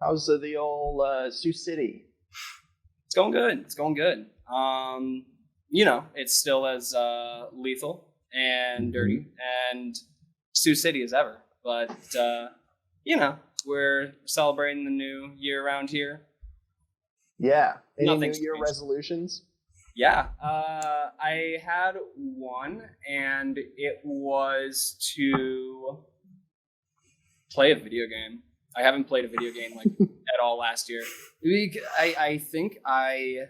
How's the old Sioux City? It's going good. It's going good. You know, it's still as lethal and dirty and Sioux City as ever. But, you know, we're celebrating the new year around here. Yeah. Any Nothing's New Year changed. resolutions? Yeah. I had one, and it was to play a video game. I haven't played a video game, like, at all last year. I think I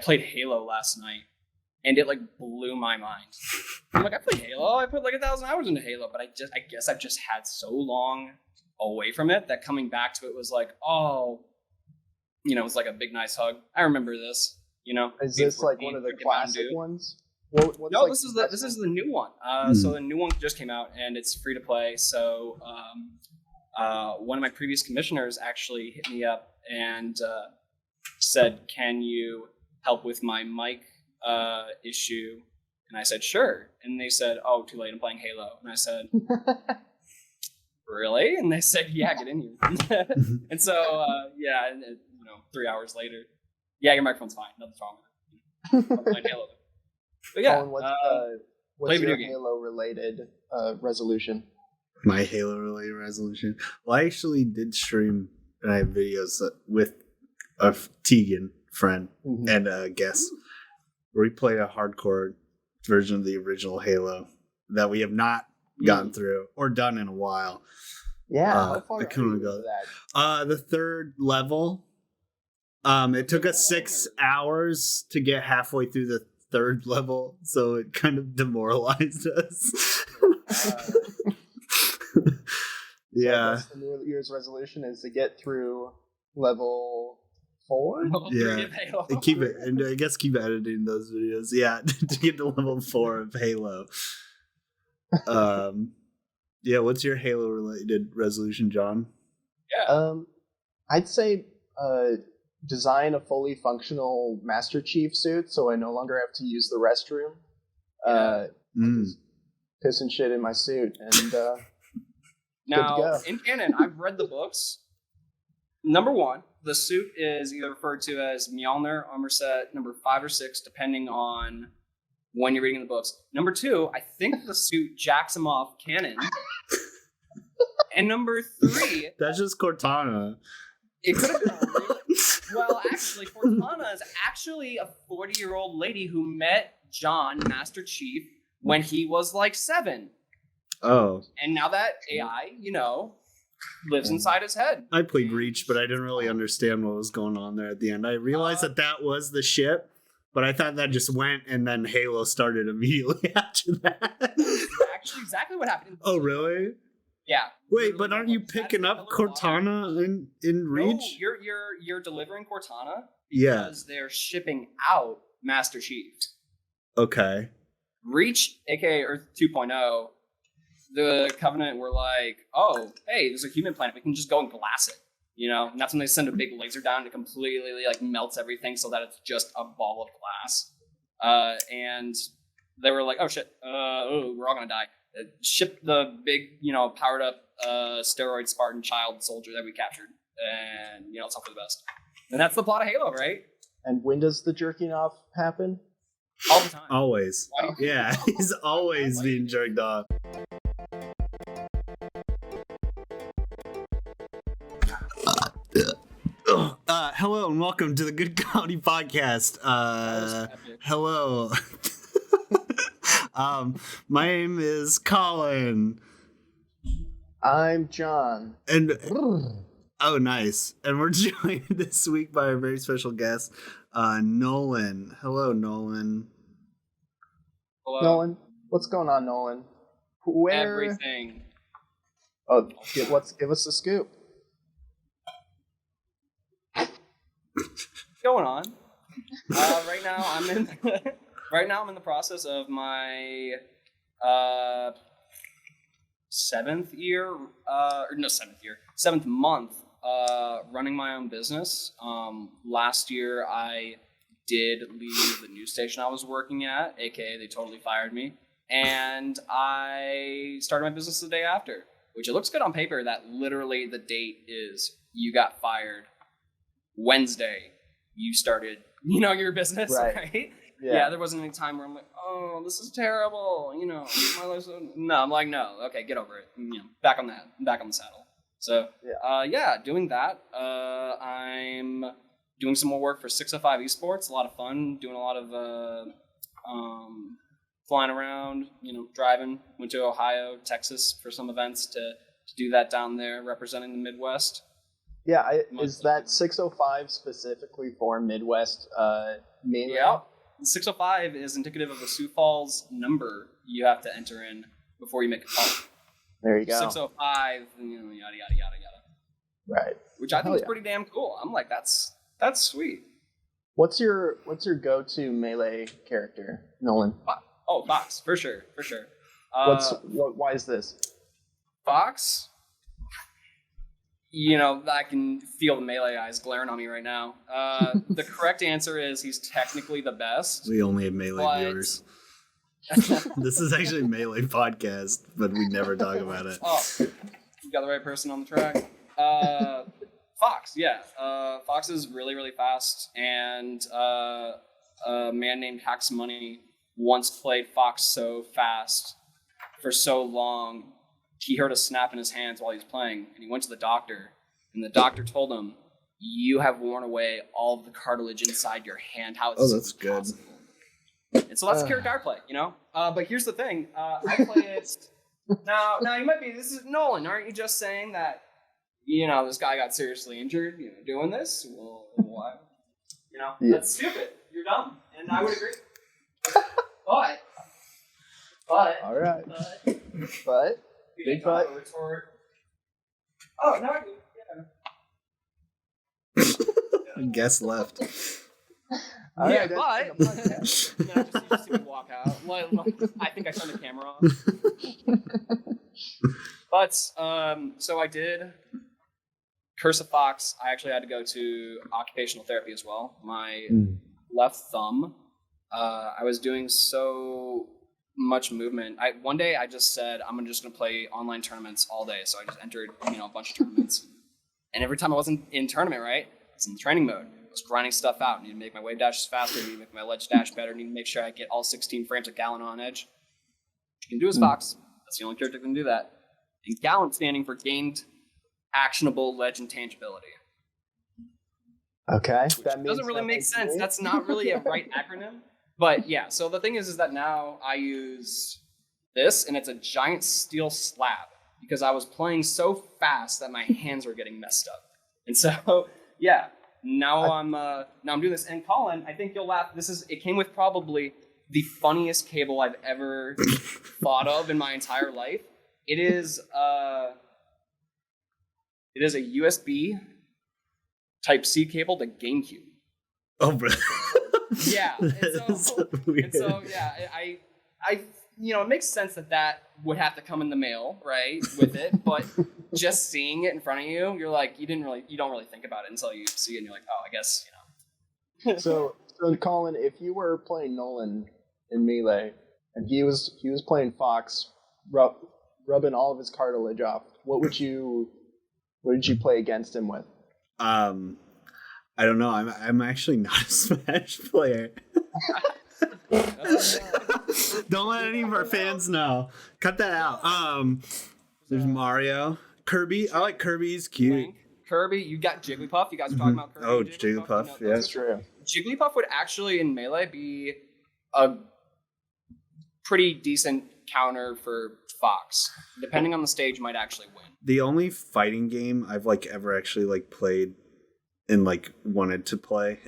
played Halo last night, and it, like, blew my mind. I'm like, I played Halo. I put, like, 1,000 hours into Halo, but I guess I've just had so long away from it that coming back to it was like, oh, you know, it's like a big, nice hug. I remember this, you know. Is this like one of the classic ones? What's no, like this is the new one. So the new one just came out, and it's free to play. So one of my previous commissioners actually hit me up and said, "Can you help with my mic issue?" And I said, "Sure." And they said, "Oh, too late. I'm playing Halo." And I said, "Really?" And they said, "Yeah, get in here." And so yeah, and, you know, 3 hours later, yeah, your microphone's fine. Nothing's wrong with it. I'm playing Halo. But yeah, Colin, play what's video your game. Halo-related resolution? My Halo-related resolution. Well, I actually did stream and I have videos with a Tegan friend and a guest where we played a hardcore version of the original Halo that we have not gotten through or done in a while. Yeah, how far I couldn't go. that? The third level. It took us 6 hours to get halfway through the third level, so it kind of demoralized us. Yeah. So the New Year's resolution is to get through level 4. Yeah, and keep it, and I guess keep editing those videos. Yeah, to get to level 4 of Halo. Yeah, what's your Halo-related resolution, John? Yeah. I'd say design a fully functional Master Chief suit, so I no longer have to use the restroom. Just piss and shit in my suit, and now in canon, I've read the books. Number 1, the suit is either referred to as Mjolnir armor set number 5 or 6, depending on when you're reading the books. Number 2, I think the suit jacks him off canon. And number 3, that's just Cortana. It could have been well, actually, Cortana is actually a 40-year-old lady who met John, Master Chief, when he was like 7. Oh. And now that AI, you know, lives inside his head. I played Reach, but I didn't really understand what was going on there at the end. I realized that was the ship, but I thought that just went, and then Halo started immediately after that. Actually, exactly what happened. Oh, really? Yeah. Wait, but aren't you picking up Cortana in Reach? No, you're delivering Cortana Yeah. because they're shipping out Master Chief. Okay. Reach, aka Earth 2.0, the Covenant were like, oh, hey, there's a human planet. We can just go and glass it. You know? And that's when they send a big laser down and completely like melts everything so that it's just a ball of glass. And they were like, oh shit, we're all gonna die. Ship the big, you know, powered up steroid Spartan child soldier that we captured, and you know, it's all for the best. And that's the plot of Halo, right? And when does the jerking off happen? All the time. Always. Yeah, he's always being jerked off. Hello and welcome to the Good Comedy Podcast. Hello. My name is Colin. I'm John. And oh, nice. And we're joined this week by a very special guest, Nolan. Hello, Nolan. Hello. Nolan, what's going on, Nolan? Everything. Oh, give us the scoop. Going on. Right now, I'm in. Right now, I'm in the process of my 7th month running my own business. Last year, I did leave the news station I was working at, aka they totally fired me, and I started my business the day after, which it looks good on paper that literally the date is you got fired. Wednesday, you started, your business, right? Yeah, there wasn't any time where I'm like, oh, this is terrible. My life's no. I'm like, no. Okay, get over it. Back on the saddle. So, doing that. I'm doing some more work for 605 Esports. A lot of fun. Doing a lot of flying around. Driving. Went to Ohio, Texas for some events to do that down there, representing the Midwest. Yeah, is that 605 specifically for Midwest? Mainly? Yeah. 605 is indicative of the Sioux Falls number you have to enter in before you make a call. There you go. 605, yada yada yada yada. Right. Which I think is pretty damn cool. I'm like, that's sweet. What's your go-to melee character, Nolan? Oh, Fox, for sure. Why is this? Fox. I can feel the melee eyes glaring on me right now. The correct answer is he's technically the best. We only have melee viewers. This is actually a melee podcast, but we never talk about it. Oh, you got the right person on the track. Fox, yeah. Fox is really, really fast, and a man named Hacks Money once played Fox so fast for so long. He heard a snap in his hands while he was playing, and he went to the doctor, and the doctor told him, "You have worn away all of the cartilage inside your hand. How is that's good." Possible? And so that's the character I play, But here's the thing: I play it now. You might be. This is Nolan. Aren't you just saying that? This guy got seriously injured. Doing this. Well, why? That's stupid. You're dumb, and I would agree. But. All right. But. Big butt. Oh, no, I do. Yeah. Guess left. Yeah, but you just see me walk out. I think I turned the camera off. But so I did Curse of Fox. I actually had to go to occupational therapy as well. My left thumb. I was doing so much movement. One day I just said I'm just gonna play online tournaments all day. So I just entered a bunch of tournaments, and every time I wasn't in tournament, right, I was in training mode. I was grinding stuff out. I need to make my wave dashes faster. I need to make my ledge dash better. I need to make sure I get all 16 frames of Gallant on edge. What you can do is Fox. That's the only character that can do that. And Gallant standing for gained actionable ledge intangibility. Okay, that doesn't really make sense. That's not really a right acronym. But yeah, so the thing is that now I use this, and it's a giant steel slab because I was playing so fast that my hands were getting messed up. And so, yeah, now I'm doing this. And Colin, I think you'll laugh. It came with probably the funniest cable I've ever thought of in my entire life. It is a USB Type-C cable to GameCube. Oh, bro. Yeah, and so yeah, I it makes sense that would have to come in the mail, right, with it, but just seeing it in front of you, you're like, you don't really think about it until you see it, and you're like, oh, I guess, So Colin, if you were playing Nolan in Melee, and he was playing Fox, rubbing all of his cartilage off, what did you play against him with? I don't know. I'm actually not a Smash player. Don't let any of our fans know. Cut that out. There's Mario, Kirby. I like Kirby. He's cute. Link, Kirby. You got Jigglypuff. You guys are talking about Kirby. Oh, Jigglypuff. Yeah, that's true. Jigglypuff would actually in Melee be a pretty decent counter for Fox. Depending on the stage, might actually win. The only fighting game I've ever actually played and wanted to play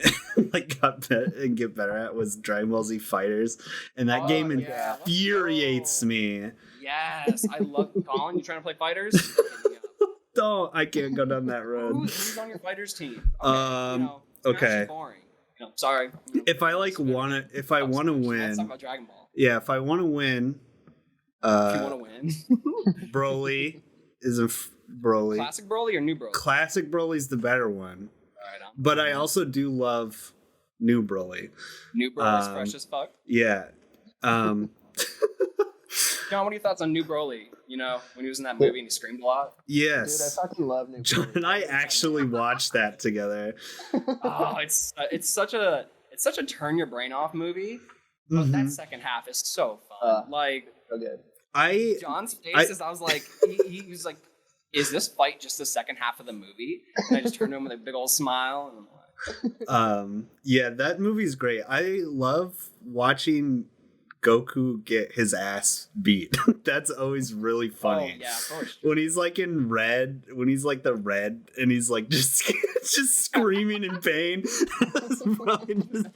got and get better at was Dragon Ball Z Fighterz, and that game infuriates me. Yes, I love Colin. You trying to play Fighterz? Don't. I can't go down that road. Who's on your Fighterz team? Okay. Boring. Sorry. If I want to win, let's talk about Dragon Ball. Yeah, if I want to win, if you want to win, Broly is a Broly. Classic Broly or new Broly? Classic Broly's the better one. All right, but I also do love new Broly. New Broly's fresh as fuck. Yeah. John, what are your thoughts on New Broly? You know, when he was in that movie and he screamed a lot. Yes. Dude, I fucking love New John Broly. and I actually watched that together. Oh, it's such a turn your brain off movie. But that second half is so fun. So good. John's face I was like, he was like, is this fight just the second half of the movie? And I just turned to him with a big old smile. And I'm like, yeah, that movie's great. I love watching Goku get his ass beat. That's always really funny. Oh, yeah, of course. When he's like in red, when he's like the red, and he's like just screaming in pain. Probably just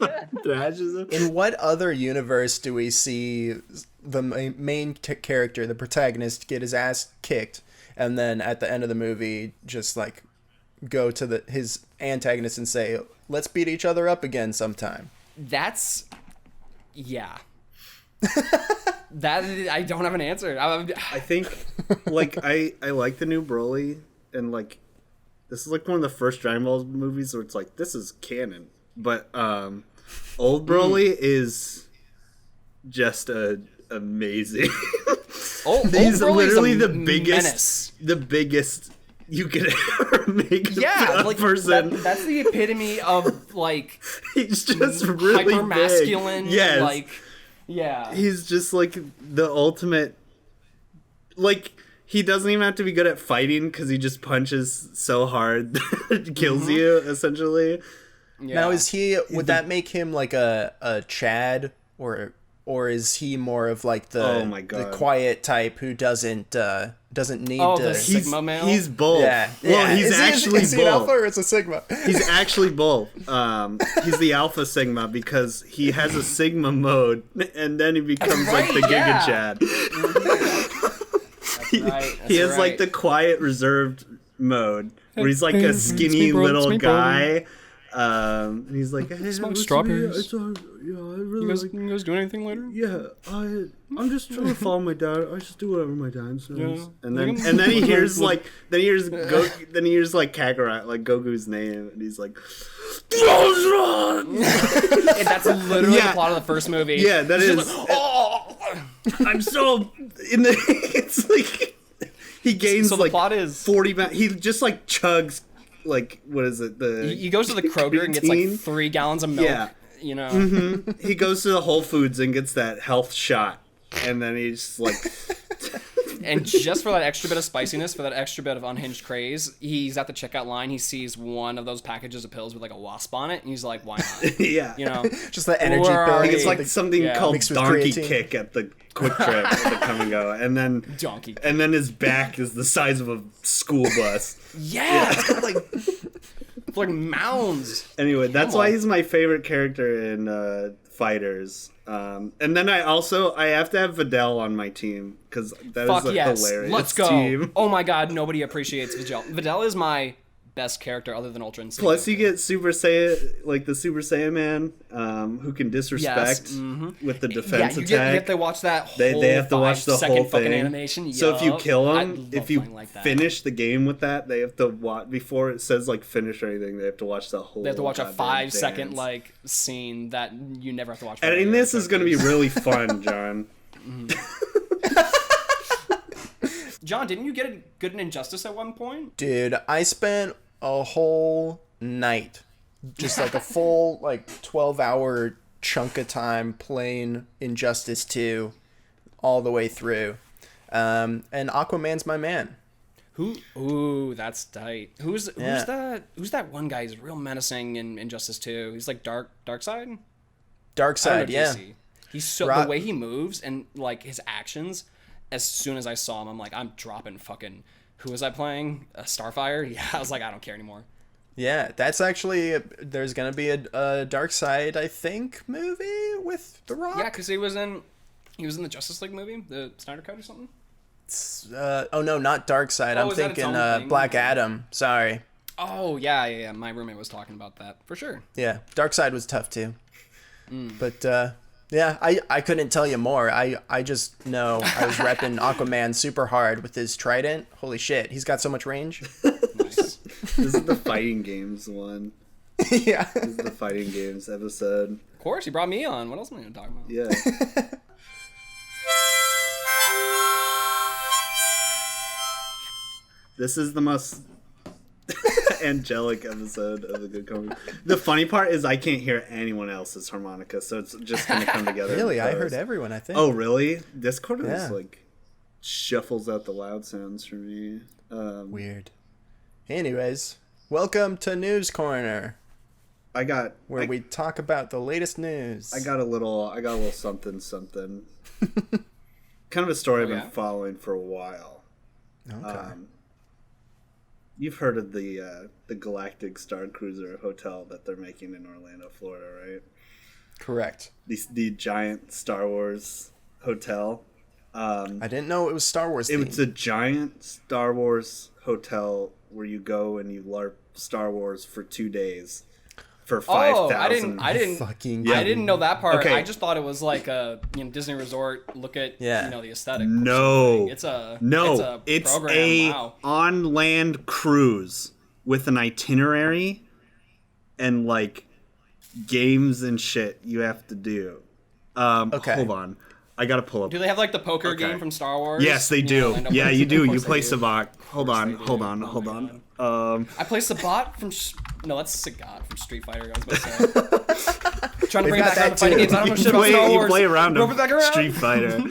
thrashes him. In what other universe do we see the main character, the protagonist, get his ass kicked, and then at the end of the movie just like go to his antagonist and say, "Let's beat each other up again sometime"? Yeah. That I don't have an answer. I think like I like the new Broly, and like this is like one of the first Dragon Ball movies where it's like this is canon, but old Broly is just amazing. He's literally the biggest you could ever make a like person. That's the epitome of like he's just really hyper masculine. Yes. Like yeah. He's just like the ultimate. Like he doesn't even have to be good at fighting because he just punches so hard that it kills you essentially. Yeah. Now would that make him like a Chad or is he more of like the quiet type who doesn't need to? The Sigma male? He's both. Yeah. Well, he's actually is he both. an alpha or it's a Sigma? He's actually both. He's the Alpha Sigma because he has a Sigma mode and then he becomes like the Giga Chad. He has like the quiet reserved mode where he's like a skinny little guy. And he's like, hey, smoke strawberries. You guys do anything later? Yeah, I'm just trying to follow my dad. I just do whatever my dad says. Yeah. And then he hears like Kakarot, like Goku's name, and he's like, and that's literally the plot of the first movie. Yeah, that is. Like, oh! I'm so in the. It's like he gains so like the plot is 40. He just like chugs. Like what is it? He goes to the Kroger and gets like 3 gallons of milk. Yeah. You know. Mm-hmm. He goes to the Whole Foods and gets that health shot, and then he's like. And just for that extra bit of spiciness, for that extra bit of unhinged craze, he's at the checkout line. He sees one of those packages of pills with like a wasp on it, and he's like, "Why not?" Yeah, you know, just the energy pill. I think it's like something called Donkey Kick at the Quick Trip at the Come and Go, and then Donkey, and then his back is the size of a school bus. Yeah, it's got like mounds. Anyway, that's why he's my favorite character in Fighterz. And then I have to have Videl on my team because that is a hilarious Let's go. team. Oh my god, nobody appreciates Videl. Videl is my best character other than Ultra Instinct. Plus, you get Super Saiyan, like the Super Saiyan Man, who can disrespect with the defense attack. You have to watch that whole they have to watch the whole thing. Fucking animation. So if you kill him, if you finish the game with that, they have to watch before it says like finish or anything. They have to watch the whole. They have to watch a 5-second like scene that you never have to watch. And this is going to be really fun, John. John, didn't you get a good in Injustice at one point? Dude, I spent a whole night, just like a full like 12-hour chunk of time playing Injustice 2 all the way through. And Aquaman's my man. Ooh, that's tight. Who's that one guy? He's real menacing in Injustice 2. He's like Darkseid? Darkseid, yeah. He's so the way he moves and like his actions. As soon as I saw him, I'm like, I'm dropping fucking. Who was I playing? Starfire? Yeah, I was like, I don't care anymore. Yeah, that's actually there's gonna be a Darkseid, I think, movie with The Rock. Yeah, because he was in the Justice League movie, the Snyder Cut or something. Oh no, not Darkseid. I'm thinking Black Adam. Sorry. Oh yeah. My roommate was talking about that for sure. Yeah, Darkseid was tough too. But yeah, I couldn't tell you more. I just know I was repping Aquaman super hard with his trident. Holy shit, he's got so much range. Nice. This is the fighting games one. Yeah. This is the fighting games episode. Of course, you brought me on. What else am I going to talk about? Yeah. This is the most angelic episode of the Good Comedy. The funny part is I can't hear anyone else's harmonica, so it's just gonna come together. Really, I heard everyone. I think. Oh, really? Discord is like shuffles out the loud sounds for me. Weird. Anyways, welcome to News Corner. Where we talk about the latest news. I got a little something. Kind of a story I've been following for a while. Okay. You've heard of the Galactic Starcruiser hotel that they're making in Orlando, Florida, right? Correct. The giant Star Wars hotel. I didn't know it was Star Wars themed. It's a giant Star Wars hotel where you go and you LARP Star Wars for 2 days for 5,000. I didn't know that part. Okay. I just thought it was like a Disney resort. Look at the aesthetic. No, it's a program. On land cruise with an itinerary and like games and shit you have to do. Hold on. I gotta pull up. Do they have like the poker game from Star Wars? Yes, they do. Yeah, you do. You play Savant. Hold on. I play Sabat from. No, that's Sagat from Street Fighter. I was about to say. Trying to bring it back around to fighting games. I don't know shit about Star Wars. You play around Street Fighter.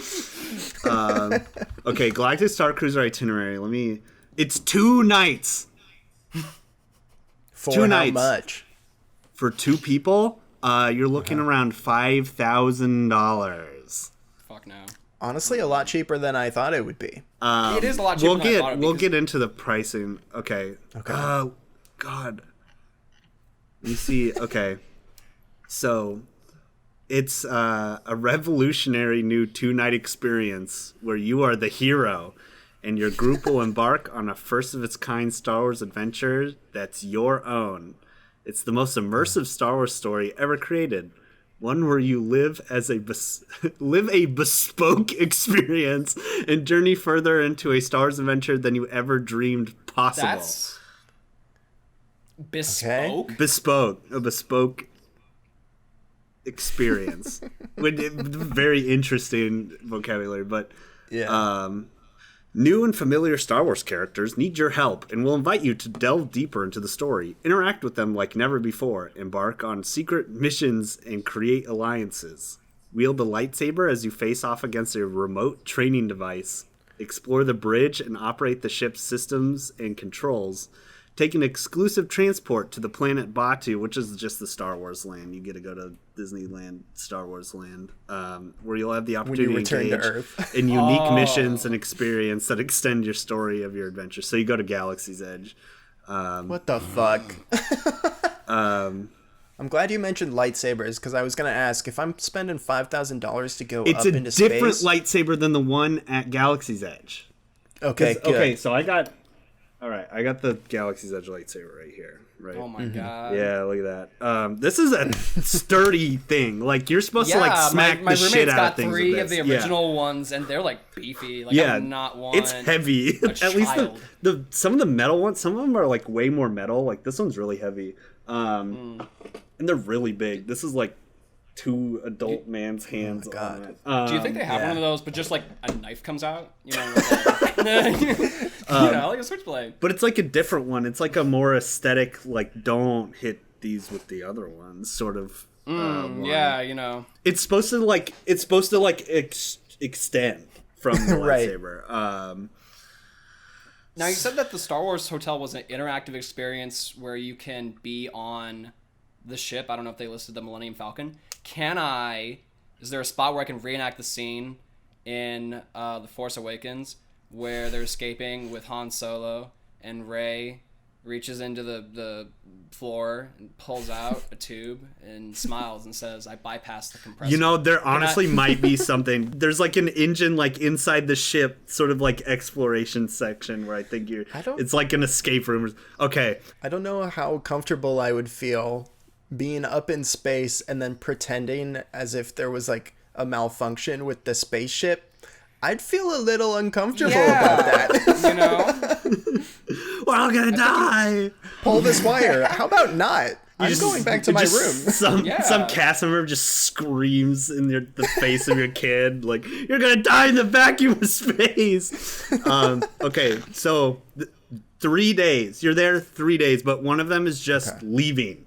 Okay, Galactic Starcruiser itinerary. It's 2 nights. For 2 nights. How much? For 2 people, you're looking around $5,000. Fuck no. Honestly, a lot cheaper than I thought it would be. It is a lot cheaper than I thought it would be. We'll get into the pricing. Okay. Oh, God. Let me see. Okay. So, it's a revolutionary new 2-night experience where you are the hero and your group will embark on a first-of-its-kind Star Wars adventure that's your own. It's the most immersive Star Wars story ever created. One where you live a bespoke experience and journey further into a Star Wars adventure than you ever dreamed possible. That's bespoke? Okay. A bespoke experience. Very interesting vocabulary, but new and familiar Star Wars characters need your help and will invite you to delve deeper into the story, interact with them like never before, embark on secret missions, and create alliances. Wield the lightsaber as you face off against a remote training device, explore the bridge and operate the ship's systems and controls, take an exclusive transport to the planet Batuu, which is just the Star Wars land. You get to go to Disneyland, Star Wars land, where you'll have the opportunity to engage in unique missions and experience that extend your story of your adventure. So you go to Galaxy's Edge. What the fuck? I'm glad you mentioned lightsabers, because I was going to ask, if I'm spending $5,000 to go up into space... It's a different lightsaber than the one at Galaxy's Edge. Okay, good. Okay, so I got the Galaxy's Edge lightsaber right here. Right. Oh my god. Yeah, look at that. This is a sturdy thing. Like, you're supposed to like smack the shit out of things. My roommate's got 3 of the original ones, and they're like beefy. Like, I would not want. It's heavy. At least the some of the metal ones. Some of them are like way more metal. Like, this one's really heavy. And they're really big. This is like 2 adult man's hands on it. Do you think they have one of those, but just like a knife comes out? You know, like a switchblade. But it's like a different one. It's like a more aesthetic, like, don't hit these with the other ones sort of. Yeah, you know. It's supposed to extend from the lightsaber. Now, you said that the Star Wars Hotel was an interactive experience where you can be on the ship. I don't know if they listed the Millennium Falcon. Is there a spot where I can reenact the scene in The Force Awakens where they're escaping with Han Solo and Rey reaches into the floor and pulls out a tube and smiles and says, "I bypassed the compressor"? You know, there honestly might be something. There's like an engine like inside the ship, sort of like exploration section where I think it's like an escape room. Okay. I don't know how comfortable I would feel being up in space and then pretending as if there was like a malfunction with the spaceship. I'd feel a little uncomfortable about that. You know? We're all gonna die. Pull this wire. How about not? I'm going back to my room. Some cast member just screams in the face of your kid, like, "You're gonna die in the vacuum of space." Okay, so 3 days. You're there 3 days, but one of them is just leaving.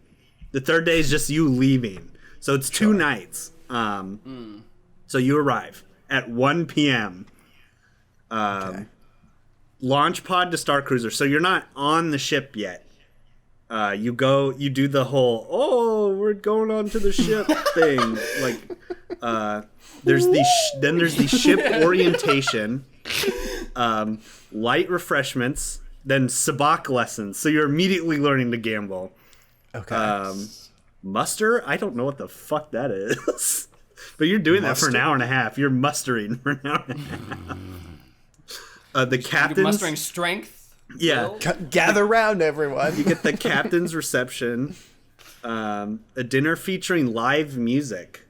The third day is just you leaving. So it's 2 nights. So you arrive at 1 p.m. Launch pod to Starcruiser. So you're not on the ship yet. You do the whole, we're going on to the ship thing. Like, there's the ship orientation, light refreshments, then sabacc lessons. So you're immediately learning to gamble. Okay. Muster? I don't know what the fuck that is. But you're doing that for an hour and a half. You're mustering for an hour and a half. The captain's mustering strength. Yeah. Gather round, everyone. You get the captain's reception, a dinner featuring live music.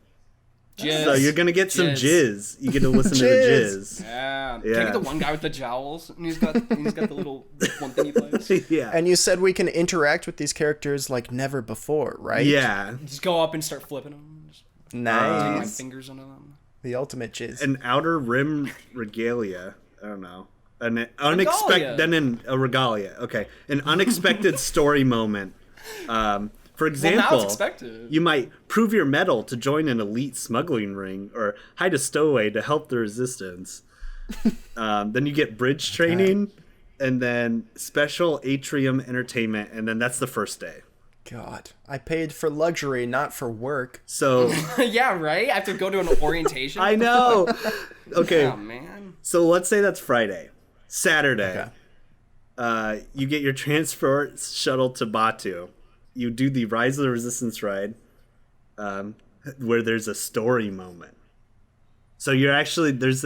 Jizz. So you're gonna get some jizz. You get to listen to the jizz. Yeah. Can I get the one guy with the jowls? And he's got the little one thing he plays. Yeah. And you said we can interact with these characters like never before, right? Yeah. Just go up and start flipping them. Just Nice. putting my fingers under them. The ultimate jizz. An outer rim regalia. I don't know. An regalia. Okay. An unexpected story moment. For example, now it's expected. You might prove your mettle to join an elite smuggling ring or hide a stowaway to help the resistance. Then you get bridge training and then special atrium entertainment, and then that's the first day. God, I paid for luxury, not for work. So yeah, right? I have to go to an orientation. I know. Okay. Oh, man. So let's say that's Friday. Saturday. Okay. You get your transport shuttle to Batu. You do the Rise of the Resistance ride, where there's a story moment. So you're actually there's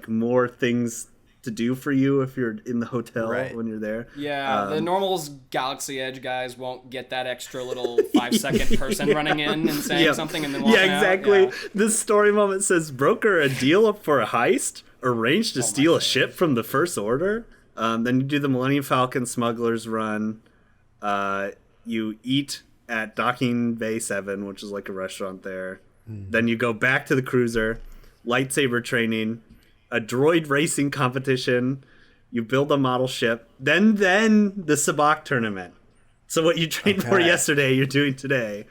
more things to do for you if you're in the hotel when you're there. Yeah, the normals Galaxy Edge guys won't get that extra little 5-second person running in and saying something and then walking exactly. out. Yeah. This story moment says broker a deal up for a heist, arrange to steal a ship from the First Order. Then you do the Millennium Falcon Smuggler's Run. You eat at Docking Bay 7, which is like a restaurant there. Then you go back to the cruiser, lightsaber training, a droid racing competition. You build a model ship. Then the sabacc tournament. So what you trained for yesterday, you're doing today.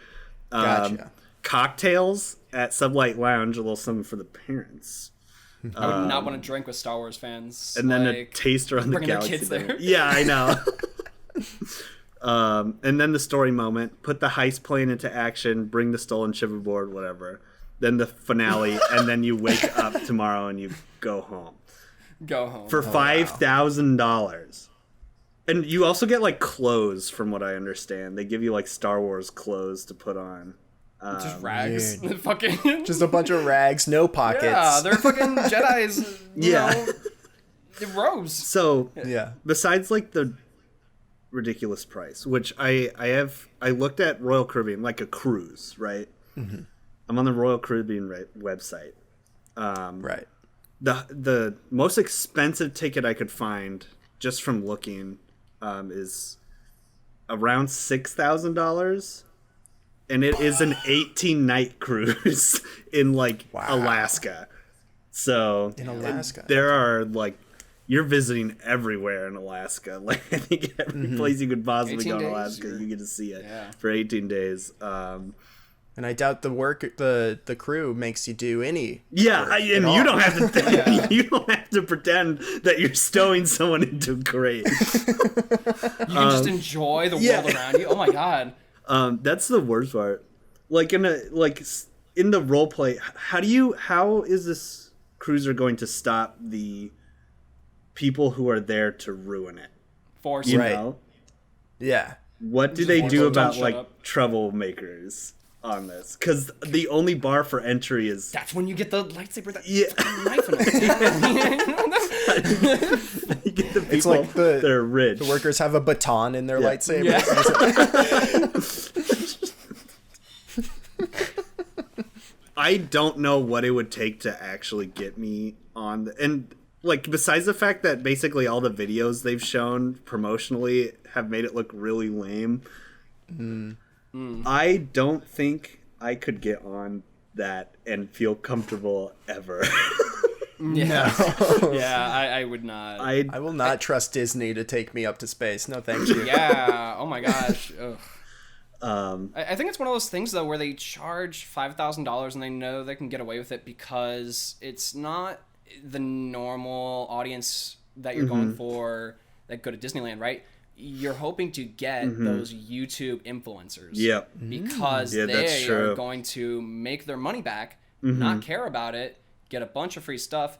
Gotcha. Cocktails at Sublight Lounge, a little something for the parents. I would not want to drink with Star Wars fans. And then a taster on the Galaxy. Kids there. Yeah, I know. And then the story moment, put the heist plan into action, bring the stolen ship aboard, whatever. Then the finale, and then you wake up tomorrow and you go home. Go home. For $5,000. And you also get clothes, from what I understand. They give you Star Wars clothes to put on. Just rags. Fucking just a bunch of rags, no pockets. Yeah, they're fucking Jedis. You know, robes. So besides the ridiculous price, which I looked at Royal Caribbean, like a cruise, right? Mm-hmm. I'm on the Royal Caribbean website. Right. The most expensive ticket I could find just from looking is around $6,000, and it is an 18-night cruise in Alaska. So in Alaska, there are you're visiting everywhere in Alaska. I think every place you could possibly go in Alaska, you get to see it for 18 days. And I doubt the crew makes you do any. Yeah, and you don't have to you don't have to pretend that you're stowing someone into a crate. You can just enjoy the world around you. Oh my god. That's the worst part. In the role play, how is this cruiser going to stop the people who are there to ruin it? Force, you know? Yeah. What do they do about troublemakers on this? Because the only bar for entry is that's when you get the lightsaber knife in it. You get the people that are rich. The workers have a baton in their lightsaber. Yeah. I don't know what it would take to actually get me on and besides the fact that basically all the videos they've shown promotionally have made it look really lame. I don't think I could get on that and feel comfortable ever. Yeah, No. yeah, I would not. I will not trust Disney to take me up to space. No, thank you. Yeah. Oh my gosh. Ugh. I I think it's one of those things though where they charge $5,000 and they know they can get away with it because it's not the normal audience that you're going for that go to Disneyland, right? You're hoping to get those YouTube influencers. Yep. Because they are going to make their money back, not care about it, get a bunch of free stuff,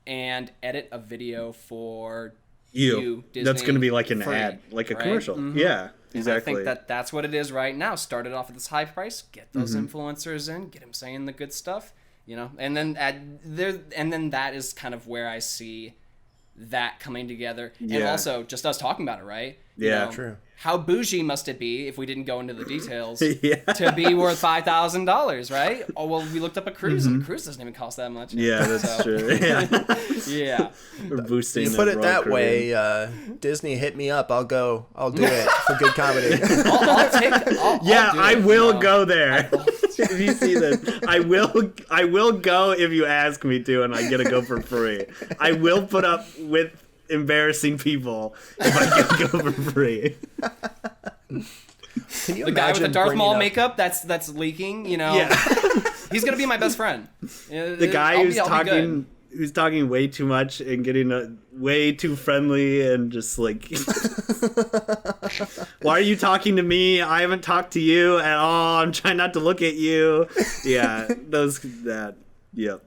and edit a video for you Disney, that's going to be like an free, ad, like a right? commercial. Yeah, exactly. And I think that's what it is right now. Started off at this high price, get those influencers in, get them saying the good stuff, you know, and then that is kind of where I see that coming together. And also just us talking about it, right? Yeah, you know, true. How bougie must it be, if we didn't go into the details, Yeah. to be worth $5,000, right? Oh, well, we looked up a cruise, and a cruise doesn't even cost that much. Yeah, that's true. Yeah. Yeah. We're boosting. You put it Royal that Caribbean. way, Disney, hit me up. I'll go. I'll do it for good comedy. I will go there. If you see this, I will go if you ask me to, and I get to go for free. I will put up with embarrassing people if I get to go for free. Can you The guy with the imagine Darth bringing Maul up- makeup that's leaking, you know. Yeah. He's gonna be my best friend. The guy who's talking way too much and getting way too friendly and just like, why are you talking to me? I haven't talked to you at all. I'm trying not to look at you. Yeah, yep.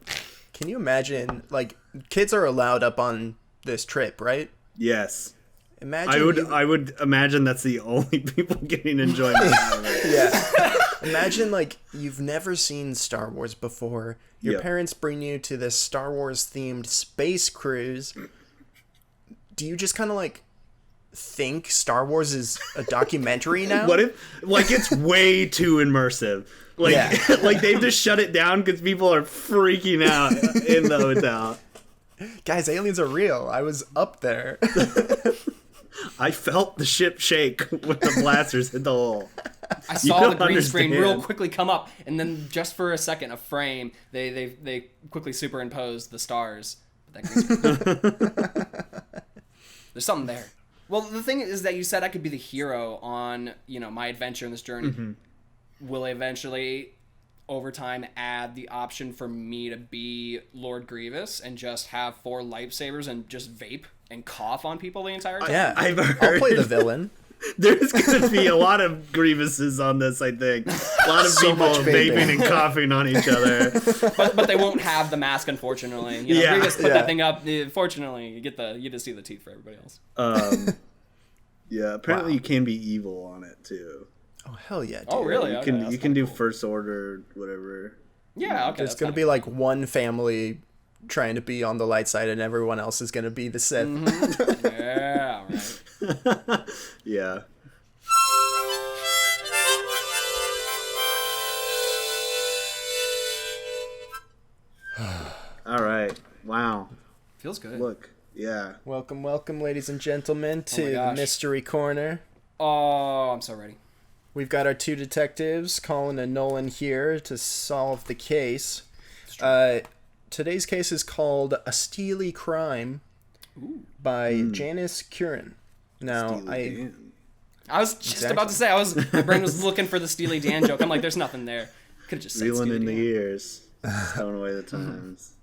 Can you imagine, like, kids are allowed up on this trip, right? Yes. Imagine I would imagine that's the only people getting enjoyment out of it. Yeah. Imagine, like, you've never seen Star Wars before. Your Yep. parents bring you to this Star Wars themed space cruise. Do you just kind of, like, think Star Wars is a documentary now? What if, like, it's way too immersive? Like, like they've just shut it down because people are freaking out in the hotel. Guys, aliens are real. I was up there. I felt the ship shake when the blasters hit the hole. I saw the don't green screen understand. real quickly come up, and then just for a second, a frame, they quickly superimposed the stars. That green screen. There's something there. Well, the thing is that you said I could be the hero on, you know, my adventure in this journey. Will I eventually, over time, add the option for me to be Lord Grievous and just have 4 lightsabers and just vape and cough on people the entire time? Yeah. I've I'll heard play the villain. there's going to be a lot of Grievuses on this, I think. A lot of So people much vaping. vaping and coughing on each other. But they won't have the mask, unfortunately. You know, Yeah. Grievous put Yeah. that thing up. Fortunately, you just see the teeth for everybody else. Yeah, apparently Wow. you can be evil on it, too. Oh, hell yeah, dude. Oh, really? You Okay, can that's you can kinda do cool. first order, whatever. Yeah, okay. There's that's going to kinda be, like, one family trying to be on the light side, and everyone else is going to be the Sith. cool. Yeah, right. Yeah. All right. Wow. Feels good. Look. Yeah. Welcome, welcome, ladies and gentlemen, to the gosh. Mystery Corner. Oh, I'm so ready. We've got our 2 detectives, Colin and Nolan, here to solve the case. Today's case is called A Steely Crime by Janice Curran. Now, Steely Dan. I was just about to say, my brain was looking for the Steely Dan joke. I'm like, there's nothing there. Could have just said Reeling Steely in the Dan. years. Throwing away the times.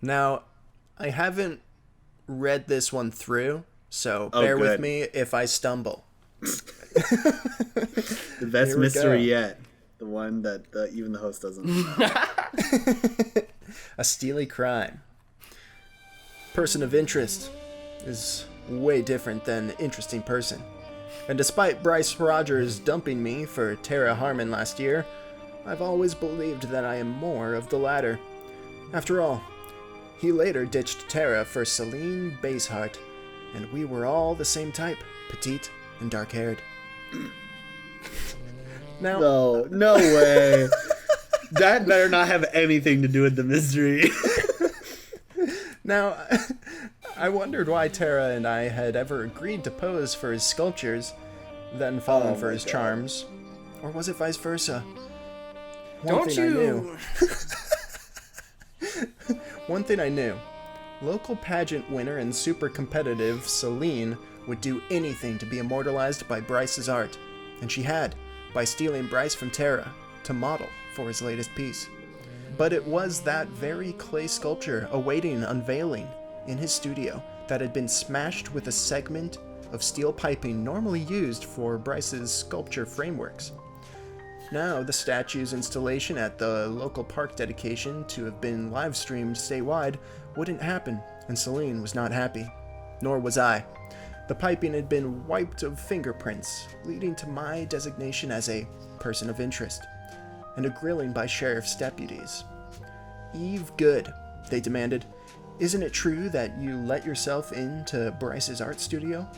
Now, I haven't read this one through, so Oh, bear with good. me if I stumble. The best Here we mystery go. yet. The one that even the host doesn't know. A Steely Crime. Person of interest is way different than interesting person. And despite Bryce Rogers dumping me for Tara Harmon last year, I've always believed that I am more of the latter. After all, he later ditched Tara for Celine Baseheart, and we were all the same type, petite and dark-haired. Now, No way. That better not have anything to do with the mystery. Now, I wondered why Tara and I had ever agreed to pose for his sculptures, then fallen for my his God. charms. Or was it vice versa? Don't you? One thing I knew. local pageant winner and super competitive Celine would do anything to be immortalized by Bryce's art, and she had, by stealing Bryce from Terra to model for his latest piece. But it was that very clay sculpture awaiting unveiling in his studio that had been smashed with a segment of steel piping normally used for Bryce's sculpture frameworks. Now, the statue's installation at the local park dedication to have been live-streamed statewide wouldn't happen, and Celine was not happy. Nor was I. The piping had been wiped of fingerprints, leading to my designation as a person of interest, and a grilling by sheriff's deputies. "Eve Good," they demanded, "isn't it true that you let yourself into Bryce's art studio?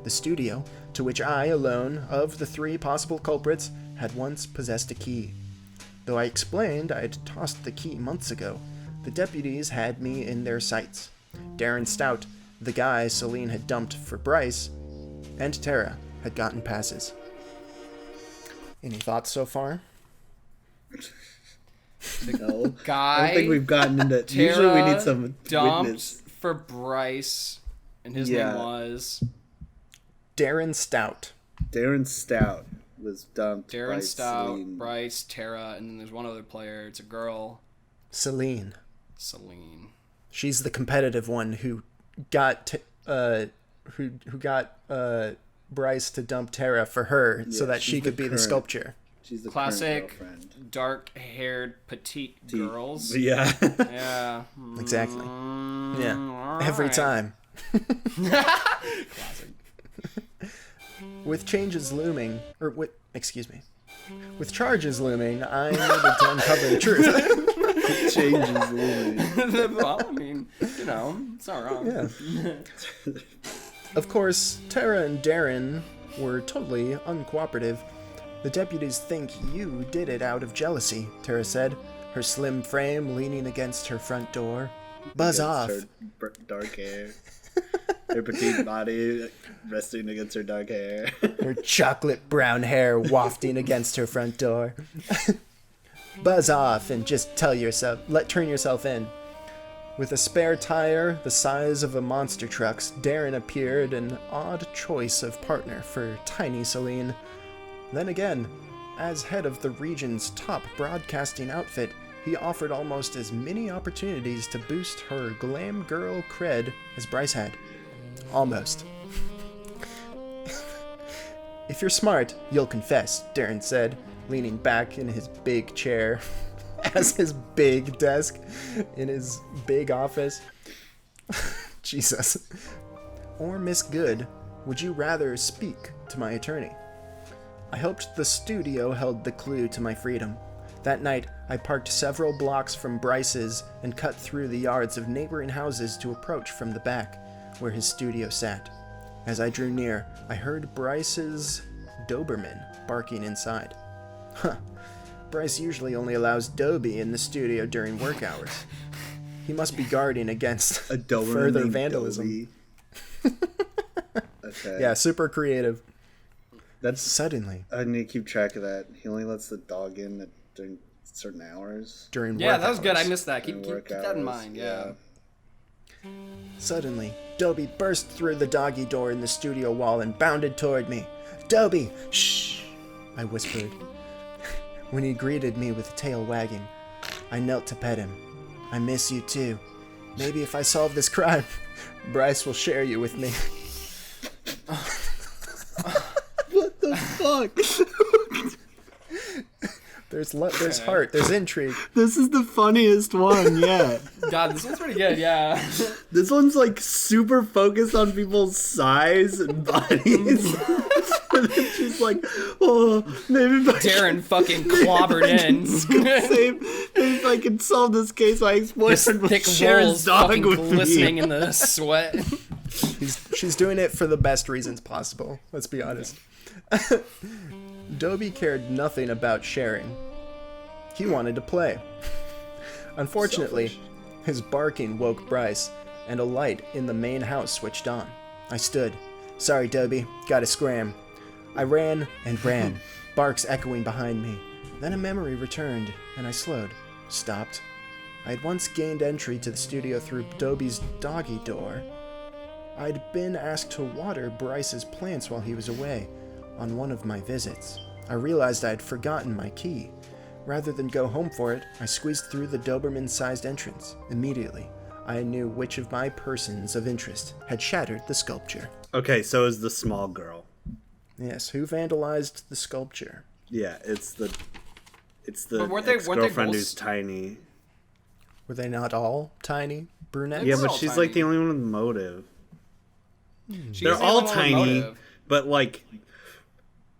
The studio to which I alone, of the 3 possible culprits, had once possessed a key. Though I explained I had tossed the key months ago, the deputies had me in their sights. Darren Stout, the guy Celine had dumped for Bryce, and Tara had gotten passes." Any thoughts so far? No. Guy I don't think we've gotten into. Tara Usually we need some dumped witness. for Bryce, and his name was Darren Stout. Darren Stout was dumped. Darren by Stout, Celine. Bryce, Tara, and then there's one other player. It's a girl, Celine. Celine. She's the competitive one who got Bryce to dump Tara for her so that she could be the sculpture. She's the Classic girlfriend. dark-haired petite girls. Yeah. Yeah. Exactly. Yeah. All Every right. time. Classic. With changes looming, with charges looming, I needed to uncover the truth. Changes looming. Well, I mean, it's not wrong. Yeah. Of course, Tara and Darren were totally uncooperative. "The deputies think you did it out of jealousy," Tara said, her slim frame leaning against her front door. "Buzz off." Her dark hair. Her petite body resting against her dark hair. Her chocolate brown hair wafting against her front door. "Buzz off and just turn yourself in." With a spare tire the size of a monster truck's, Darren appeared an odd choice of partner for tiny Celine. Then again, as head of the region's top broadcasting outfit, he offered almost as many opportunities to boost her glam girl cred as Bryce had. Almost. "If you're smart, you'll confess," Darren said, leaning back in his big chair as his big desk in his big office. Jesus. "Or Miss Good, would you rather speak to my attorney?" I hoped the studio held the clue to my freedom. That night, I parked several blocks from Bryce's and cut through the yards of neighboring houses to approach from the back, where his studio sat. As I drew near, I heard Bryce's Doberman barking inside. Huh. Bryce usually only allows Dobie in the studio during work hours. He must be guarding against A Doberman further named vandalism. Dobie. Okay. Yeah, super creative. That's. Suddenly, I need to keep track of that. He only lets the dog in during certain hours. during Yeah, work that was good. I hours. missed that. Keep Work that in hours, mind. Yeah. Suddenly, Dobie burst through the doggy door in the studio wall and bounded toward me. "Dobie, shh," I whispered. When he greeted me with tail wagging, I knelt to pet him. "I miss you too. Maybe if I solve this crime, Bryce will share you with me." What the fuck? There's heart, there's intrigue. This is the funniest one yet. God, this one's pretty good. Yeah. This one's like super focused on people's size and bodies. And it's just like, oh, maybe if I Darren fucking clobbered in. maybe if I can solve this case, my His ex-boyfriend will thick share his walls dog fucking with glistening me. in the sweat. She's doing it for the best reasons possible, let's be honest. Dobie cared nothing about sharing. He wanted to play. Unfortunately, Selfish. his barking woke Bryce, and a light in the main house switched on. I stood. "Sorry, Dobie, gotta scram." I ran and ran, barks echoing behind me. Then a memory returned, and I slowed, stopped, I had once gained entry to the studio through Dobie's doggy door. I'd been asked to water Bryce's plants while he was away on one of my visits. I realized I'd forgotten my key. Rather than go home for it, I squeezed through the Doberman-sized entrance. Immediately, I knew which of my persons of interest had shattered the sculpture. Okay, so is the small girl. Yes, who vandalized the sculpture? Yeah, it's the But weren't they ex-girlfriend both- who's tiny. Were they not all tiny brunettes? Yeah, were but all she's tiny. like the only one with motive. She's They're the all only one with tiny, motive. but like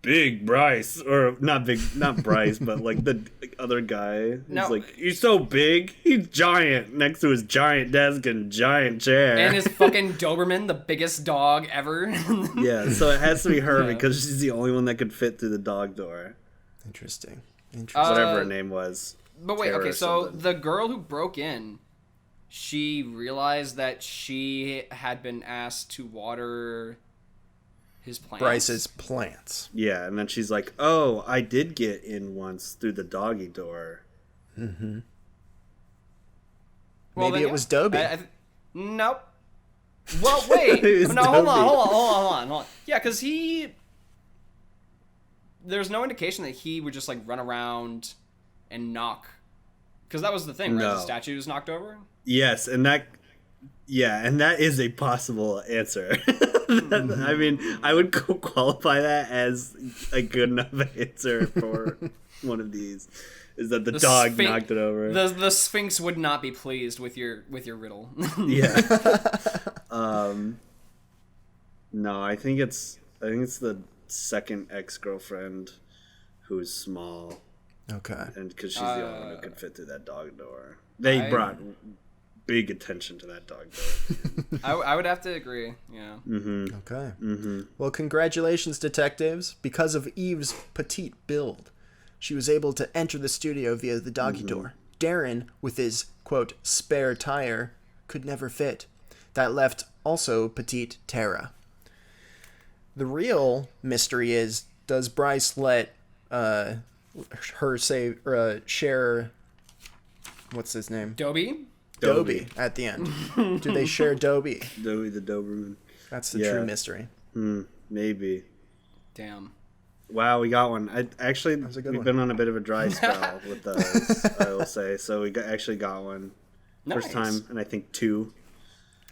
big Bryce, or not big, not Bryce, but like the other guy. No. He's like, he's so big, he's giant next to his giant desk and giant chair. And his fucking Doberman, the biggest dog ever. Yeah, so it has to be her Yeah. because she's the only one that could fit through the dog door. Interesting. Whatever her name was. But wait, Tara okay, or so something. the girl who broke in, she realized that she had been asked to water his plants. Bryce's plants. Yeah, and then she's like, oh, I did get in once through the doggy door. Mm-hmm. Well, Maybe then, it was Dobie. Nope. Well, wait. It was No, hold Dobie. on. Yeah, because there's no indication that he would just like run around and knock. Because that was the thing, right? No. The statue was knocked over. Yes, and that is a possible answer. I mean, I would qualify that as a good enough answer for one of these. Is that the dog knocked it over? The Sphinx would not be pleased with your riddle. Yeah. No, I think it's the second ex-girlfriend who's small, Okay. and because she's the only one who could fit through that dog door. They brought big attention to that dog door. I would have to agree. Yeah. Mm-hmm. Okay. Mm-hmm. Well, congratulations, detectives. Because of Eve's petite build, she was able to enter the studio via the doggy door. Darren, with his, quote, spare tire, could never fit. That left also petite Tara. The real mystery is, does Bryce let her share, what's his name? Dobie? Dobie at the end. Do they share Dobie? Dobie the Doberman. That's the true mystery. Maybe. Damn. Wow, we got one. was a good We've one. been on a bit of a dry spell with those, I will say. So we actually got one. First Nice. time, and I think two.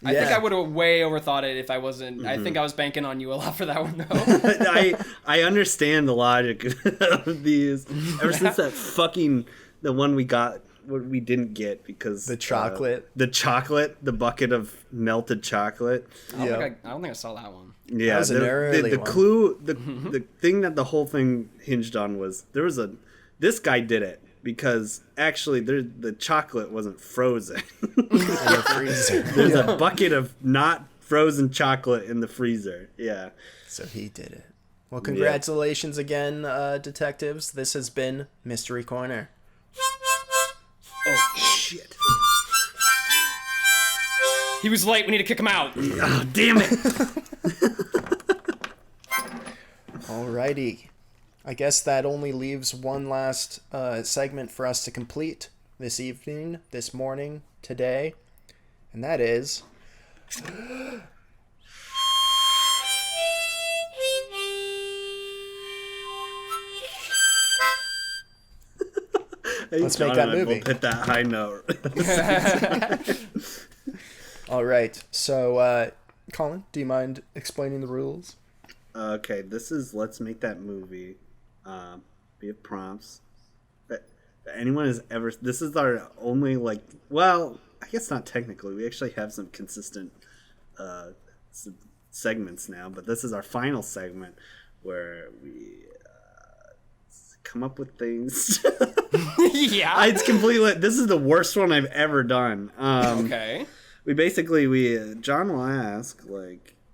I think Yeah. I would have way overthought it if I wasn't. I think I was banking on you a lot for that one, though. I understand the logic of these. Ever since that fucking the one we got, what we didn't get because The chocolate. The bucket of melted chocolate. I don't think I saw that one. Yeah, was an early the one. clue, the thing that the whole thing hinged on was this guy did it because actually the chocolate wasn't frozen. In the freezer. There's a bucket of not frozen chocolate in the freezer. Yeah. So he did it. Well, congratulations again, detectives. This has been Mystery Corner. Oh shit! He was late. We need to kick him out. Oh damn it! Alrighty. I guess that only leaves one last segment for us to complete this evening, this morning, today. And that is... Let's make that movie. We'll hit that high note. All right. So, Colin, do you mind explaining the rules? Okay, this is Let's Make That Movie. We have prompts that anyone has ever. This is our only well, I guess not technically. We actually have some consistent segments now, but this is our final segment where we come up with things. Yeah. It's completely. This is the worst one I've ever done. Okay. John will ask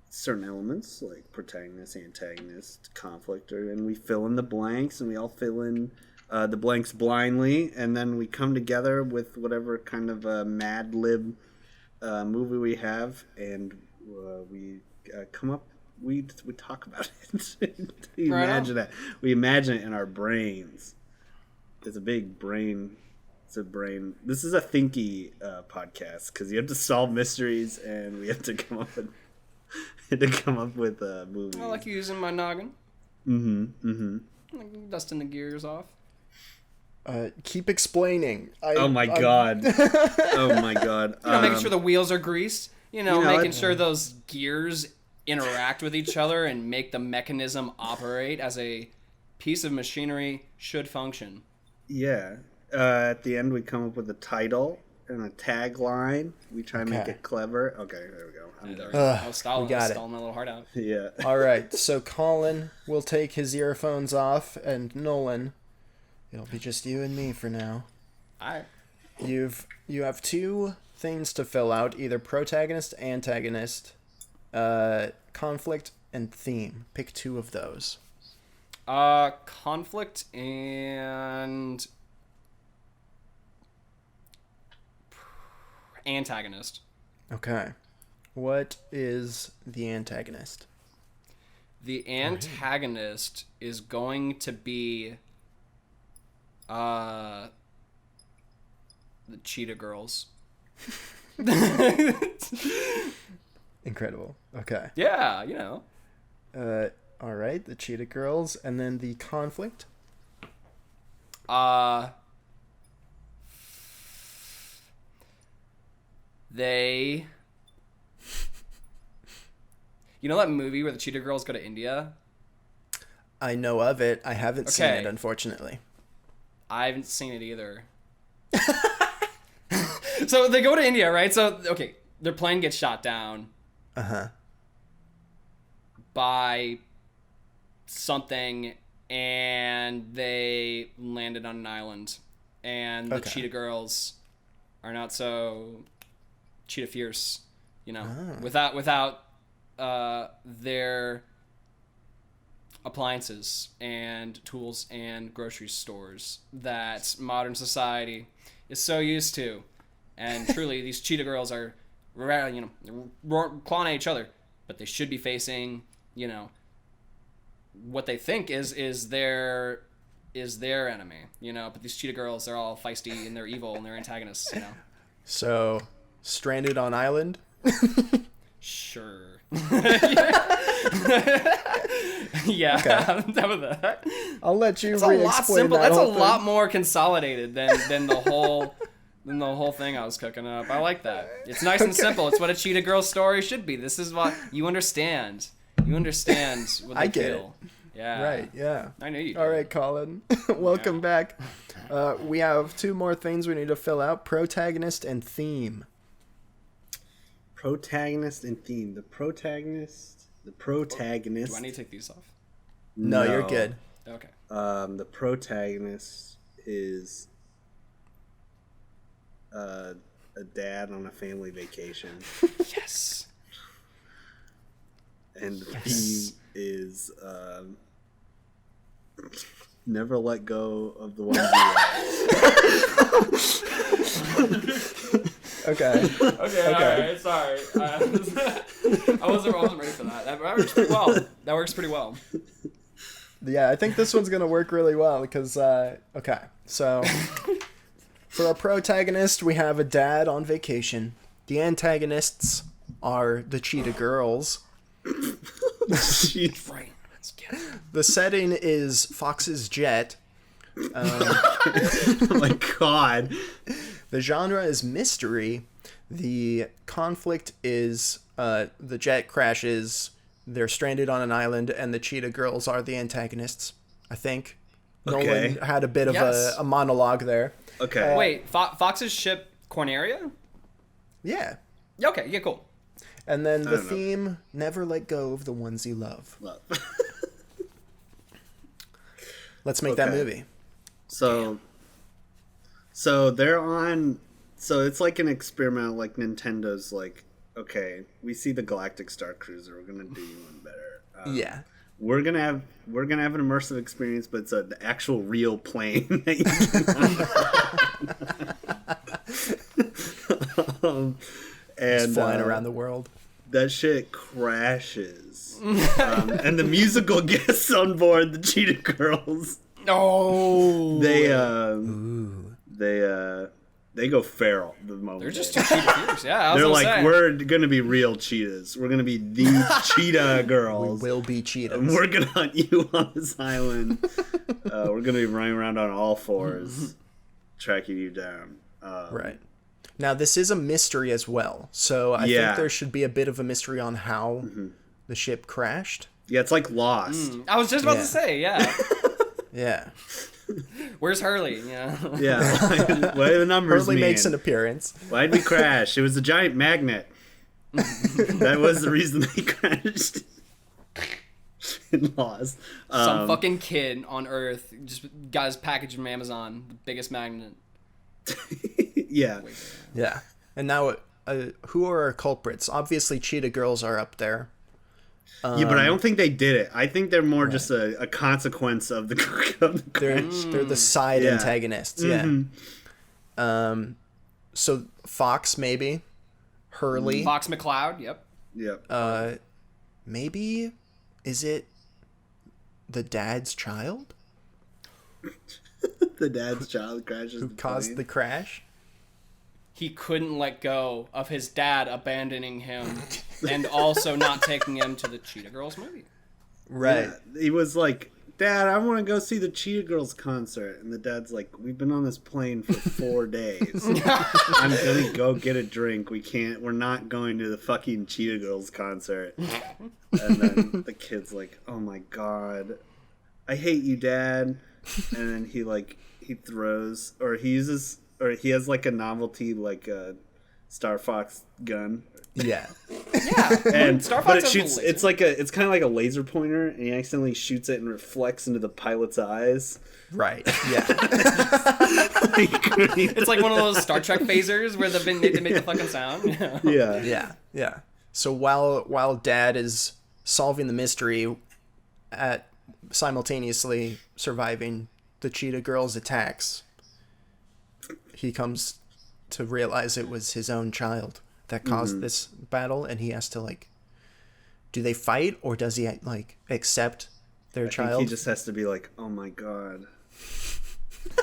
certain elements like protagonist, antagonist, conflict, and we fill in the blanks, and we all fill in the blanks blindly, and then we come together with whatever kind of Mad Lib movie we have, and we come up. We talk about it. We imagine it in our brains. It's a big brain It's a brain. This is a thinky podcast because you have to solve mysteries and we have to come up with movies. I like using my noggin. Like dusting the gears off. Keep explaining. Oh my god. Oh my god. Making sure the wheels are greased. Making sure those gears interact with each other and make the mechanism operate as a piece of machinery should function. Yeah. At the end, we come up with a title and a tagline. We try and make it clever. Okay, there we go. I was stalling my little heart out. Yeah. All right, so Colin will take his earphones off, and Nolan, it'll be just you and me for now. All right. You have 2 things to fill out, either protagonist, antagonist, conflict, and theme. Pick 2 of those. Conflict and antagonist. Okay. What is the antagonist? The antagonist is going to be the Cheetah Girls. Incredible. Okay. Yeah, All right, the Cheetah Girls, and then the conflict. They. You know that movie where the Cheetah Girls go to India? I know of it. I haven't seen it, unfortunately. I haven't seen it either. So they go to India, right? So, okay, their plane gets shot down. By something, and they landed on an island. And the Cheetah Girls are not so cheetah fierce, without their appliances and tools and grocery stores that modern society is so used to. And truly, these Cheetah Girls are, clawing at each other, but they should be facing, what they think is their enemy, But these Cheetah Girls, they're all feisty and they're evil and they're antagonists, So, stranded on island? Sure. Yeah, okay. I'm done with that. I'll let you re-explain that simple. That's a whole thing. lot more consolidated than the whole thing I was cooking up. I like that. It's nice and simple. It's what a Cheetah Girl story should be. This is what you understand. You understand what they I get feel. It. Yeah. Right, yeah. I knew you did. All right, Colin. Welcome back. We have 2 more things we need to fill out. Protagonist and theme. Protagonist and theme. The protagonist. Do I need to take these off? No, you're good. Okay. The protagonist is a dad on a family vacation. Yes. And the theme is never let go of the ones you love. Okay. All right. Sorry. I wasn't ready for that. That works pretty well. Yeah, I think this one's gonna work really well because okay. So for our protagonist, we have a dad on vacation. The antagonists are the Cheetah Girls. Right. Let's get it. The setting is Fox's jet. Oh my god. The genre is mystery. The conflict is the jet crashes, they're stranded on an island, and the Cheetah Girls are the antagonists, I think. Okay. Nolan had a bit of a monologue there. Okay. Wait, Fox's ship Corneria? Yeah. Okay, yeah, cool. And then the theme, never let go of the ones you love. Let's make that movie. So they're on. So it's like an experiment. Like Nintendo's like, okay, we see the Galactic Starcruiser. We're gonna do one better. Yeah. We're gonna have an immersive experience, but it's an actual real plane. And flying around the world. That shit crashes, and the musical guests on board, the Cheetah Girls. Oh, they go feral the moment. They're just too cheetah fierce. Yeah, they're like, we're gonna be real cheetahs. We're gonna be the cheetah girls. We will be cheetahs. And we're gonna hunt you on this island. We're gonna be running around on all fours, tracking you down. Right. Now this is a mystery as well, so I think there should be a bit of a mystery on how the ship crashed. Yeah, it's like Lost. I was just about to say, yeah. Yeah. Where's Hurley? Yeah. Yeah. What do the numbers Hurley mean? makes an appearance. Why'd we crash? It was a giant magnet. That was the reason they crashed. In Lost. Some fucking kid on Earth just got his package from Amazon, the biggest magnet. Yeah. Yeah. And now, who are our culprits? Obviously, cheetah girls are up there. Yeah, but I don't think they did it. I think they're more just a consequence of the crash. They're the side antagonists. Yeah. So Fox maybe, Hurley. Fox McCloud. Yep. Yep. Maybe is it the dad's child The dad's child crashes. who caused the crash? He couldn't let go of his dad abandoning him and also not taking him to the Cheetah Girls movie. Right. Yeah, he was like, Dad, I want to go see the Cheetah Girls concert. And the dad's like, we've been on this plane for 4 days. I'm going to go get a drink. We're not going to the fucking Cheetah Girls concert. And then the kid's like, oh my God, I hate you, Dad. And then he throws, or he uses, or he has like a novelty, like a Star Fox gun. Yeah. Yeah. And Star Fox but it has a shoots. laser. It's kind of like a laser pointer, and he accidentally shoots it and reflects into the pilot's eyes. Right. Yeah. It's like one of those Star Trek phasers where they make the fucking sound. Yeah. Yeah. Yeah. So while Dad is solving the mystery, at simultaneously surviving the Cheetah Girls' attacks, he comes to realize it was his own child that caused this battle, and he has to do they fight, or does he accept their child? I think he just has to be like, oh my God,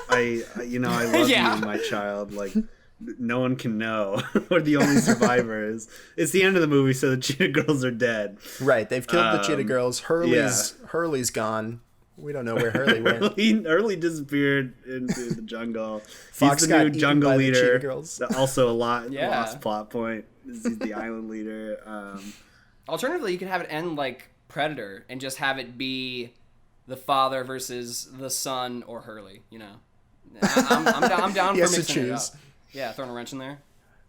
I love you, my child. Like, no one can know. We're the only survivors. It's the end of the movie, so the Cheetah Girls are dead. Right, they've killed the Cheetah Girls. Hurley's gone. We don't know where Hurley went. Hurley disappeared into the jungle. Fox He's the got new eaten jungle by the leader. Cheetah Girls. Also, lost plot point. He's the island leader. Alternatively, you could have it end like Predator and just have it be the father versus the son or Hurley. You know, I'm down for mixing it up. Yeah, throwing a wrench in there.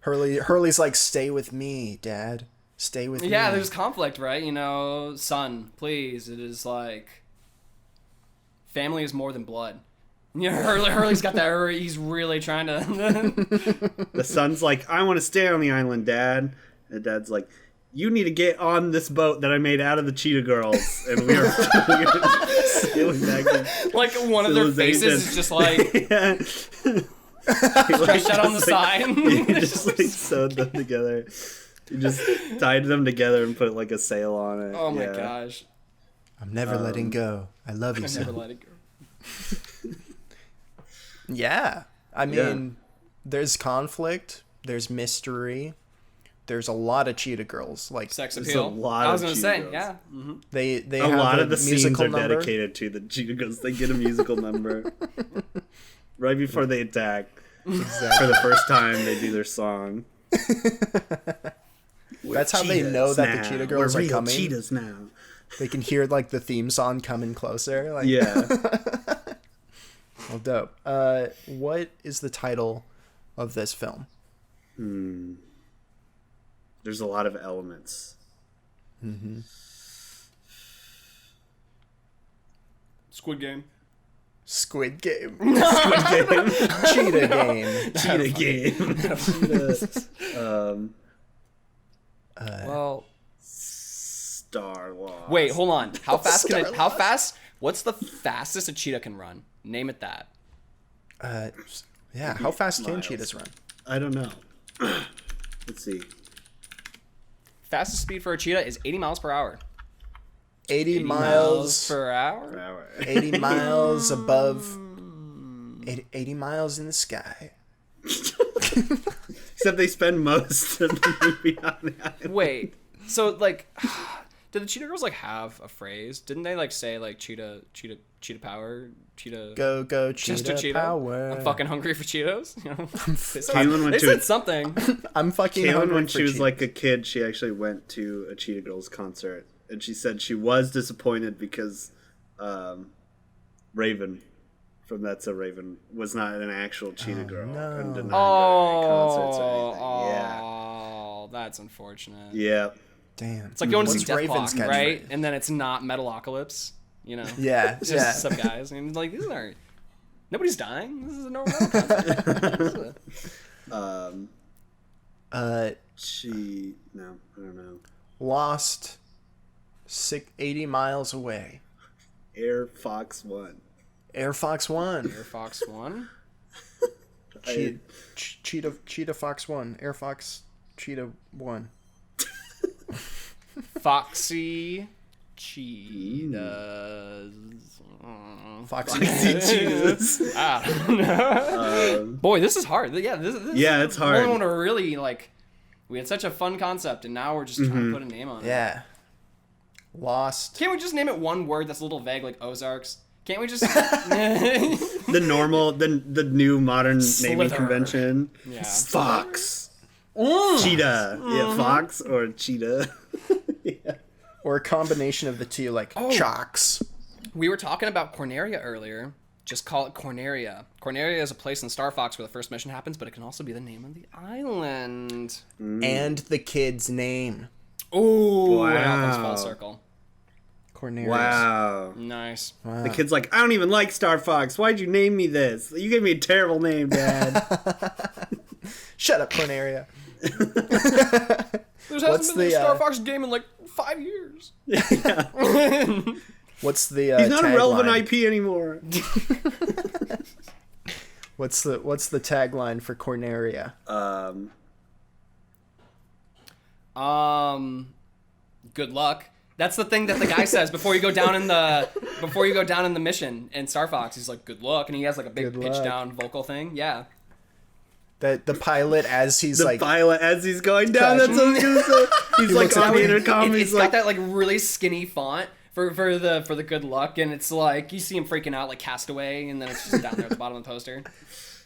Hurley's like, stay with me, Dad. Stay with me. Yeah, there's conflict, right? You know, son, please. It is like family is more than blood. You know, Hurley's got that. He's really trying to. The son's like, I want to stay on the island, Dad. And Dad's like, you need to get on this boat that I made out of the Cheetah Girls, and we are sailing back to like one of their faces is just like stretched out on the side. He just sewed them together. He just tied them together and put like a sail on it. Oh my gosh! I'm never letting go. I love you, I son. never let it go. Yeah, I mean, there's conflict. There's mystery. There's a lot of Cheetah Girls, like sex There's appeal. a lot I was of gonna Cheetah say, Girls. yeah. they A have lot a of the scenes musical are number. dedicated to the Cheetah Girls. They get a musical number right before they attack. Exactly. For the first time, they do their song. That's how they know that the Cheetah Girls We're are real coming. cheetahs now. They can hear like the theme song coming closer. Like, Yeah. well, dope. What is the title of this film? There's a lot of elements. Squid Game. Squid Game. Squid Game. Cheetah Game. Cheetah Game. Well, Star Wars. wait, hold on. How fast can it? Starlight. How fast? What's the fastest a cheetah can run? Name it that. Yeah, how fast can Miles. cheetahs run? I don't know. Let's see. Fastest speed for a cheetah is 80 miles per hour. 80 miles per hour? 80 miles above 80 miles in the sky. Except they spend most of the movie on the island. Wait, so like, did the Cheetah Girls like have a phrase? Didn't they like say like cheetah power, cheetah? Go Just a cheetah power. I'm fucking hungry for Cheetos. You know? Caitlin Said something. I'm fucking Caitlin, hungry when for she was Cheetos. like a kid, she actually went to a Cheetah Girls concert, and she said she was disappointed because Raven from That's a Raven was not an actual Cheetah Girl and did not go to concerts or anything. Oh, that's unfortunate. Yeah. Damn. It's like going to see What's Raven's Deathclock, right? catchphrase? And then it's not Metalocalypse, you know? Yeah, It's yeah. just some guys. And like, these aren't... Nobody's dying. This is a normal metal concert. No, I don't know. Lost 80 miles away. Air Fox 1. Air Fox 1. Air Fox 1? Cheetah Fox 1. Air Fox Cheetah 1. Foxy Cheetahs. Foxy Jesus. I don't know. Boy, this is hard. Yeah, this It's hard. I want to really, like... We had such a fun concept, and now we're just trying to put a name on it. Yeah. Lost. Can't we just name it one word that's a little vague, like Ozarks? Can't we just... The normal, the new modern naming Slither. convention. Yeah. Fox. Cheetah. Yeah, Fox or Cheetah. Yeah. Or a combination of the two, like Chocks. We were talking about Corneria earlier. Just call it Corneria. Corneria is a place in Star Fox where the first mission happens, but it can also be the name of the island. And the kid's name. Ooh, Wow. it all comes full circle. Cornelius. Wow. Nice. Wow. The kid's like, I don't even like Star Fox. Why'd you name me this? You gave me a terrible name, Dad. Shut up, Corneria. There What's hasn't been the, a Star Fox game in like 5 years. What's the He's not a relevant tagline? IP anymore. What's the tagline for Corneria? Good luck. That's the thing that the guy says before you go down in the mission in Star Fox. He's like, "Good luck," and he has like a big Good pitch luck. down vocal thing. Yeah. The pilot as he's The like pilot, as he's going down, that's what I was gonna say. He's like looks on at the me. intercom. It's He's got like, that like really skinny font for the good luck, and it's like you see him freaking out like Castaway, and then it's just down there at the bottom of the poster.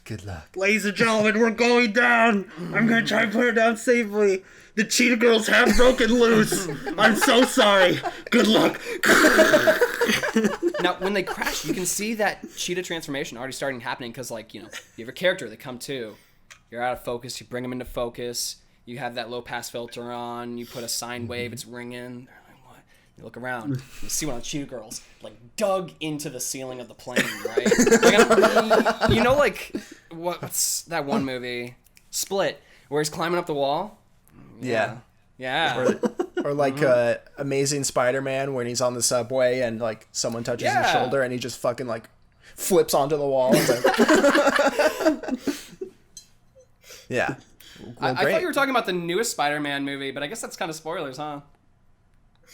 good luck. ladies and gentlemen, we're going down. I'm gonna try and put her down safely. The Cheetah Girls have broken loose. I'm so sorry. Good luck. Now, when they crash, you can see that cheetah transformation already starting happening because, like, you know, you have a character, they come to, you're out of focus, you bring them into focus, you have that low pass filter on, you put a sine wave, it's ringing. They're like, what? You look around, you see one of the Cheetah Girls, like, dug into the ceiling of the plane, right? Like, you know, like, what's that one movie, Split, where he's climbing up the wall? Yeah. Yeah. Or like Amazing Spider-Man when he's on the subway and like someone touches his Yeah. shoulder and he just fucking like flips onto the wall. It's like... yeah. I thought you were talking about the newest Spider-Man movie, but I guess that's kind of spoilers, huh?